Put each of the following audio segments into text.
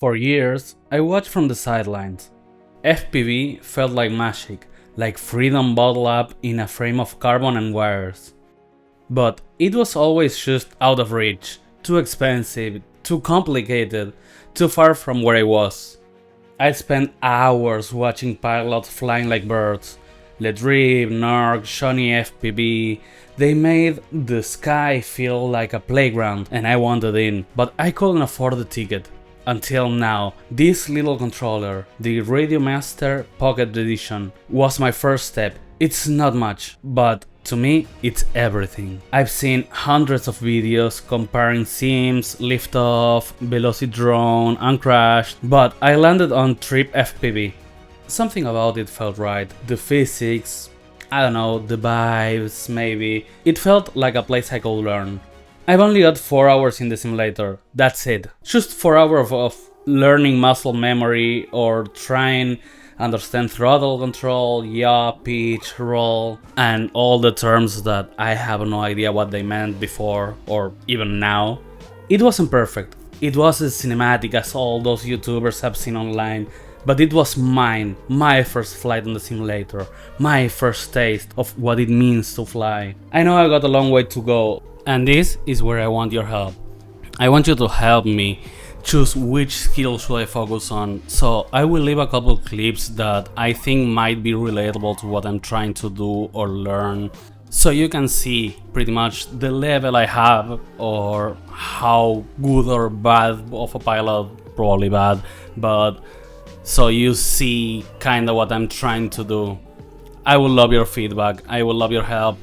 For years, I watched from the sidelines. FPV felt like magic, like freedom bottled up in a frame of carbon and wires. But it was always just out of reach, too expensive, too complicated, too far from where I was. I spent hours watching pilots flying like birds. Tryp, Narc, Shiny FPV, they made the sky feel like a playground and I wanted in, but I couldn't afford the ticket. Until now, this little controller, the Radiomaster Pocket edition, was my first step. It's not much, but to me, it's everything. I've seen hundreds of videos comparing sims, liftoff, velocity drone, uncrashed, but I landed on Tryp FPV. Something about it felt right. The physics, I don't know, the vibes, maybe. It felt like a place I could learn. I've only got 4 hours in the simulator, that's it. Just 4 hours of learning muscle memory or trying understand throttle control, yaw, pitch, roll, and all the terms that I have no idea what they meant before or even now. It wasn't perfect, it wasn't cinematic as all those YouTubers have seen online, but it was mine, my first flight on the simulator, my first taste of what it means to fly. I know I got a long way to go, and this is where I want your help. I want you to help me choose which skill should I focus on, so I will leave a couple clips that I think might be relatable to what I'm trying to do or learn, so you can see pretty much the level I have or how good or bad of a pilot, probably bad, but so you see kinda what I'm trying to do. I would love your feedback, I would love your help.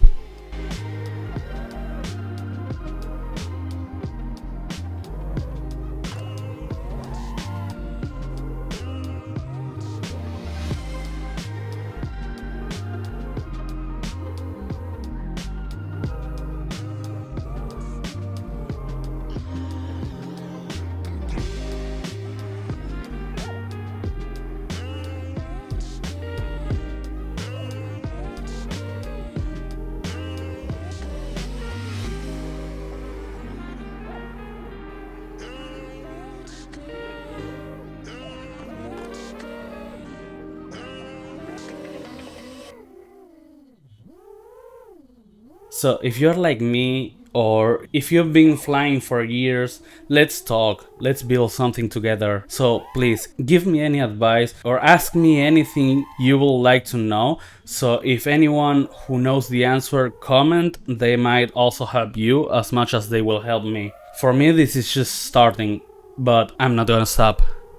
So if you're like me, or if you've been flying for years, let's talk, let's build something together. So please give me any advice or ask me anything you would like to know. So if anyone who knows the answer comment, they might also help you as much as they will help me. For me this is just starting, but I'm not gonna stop.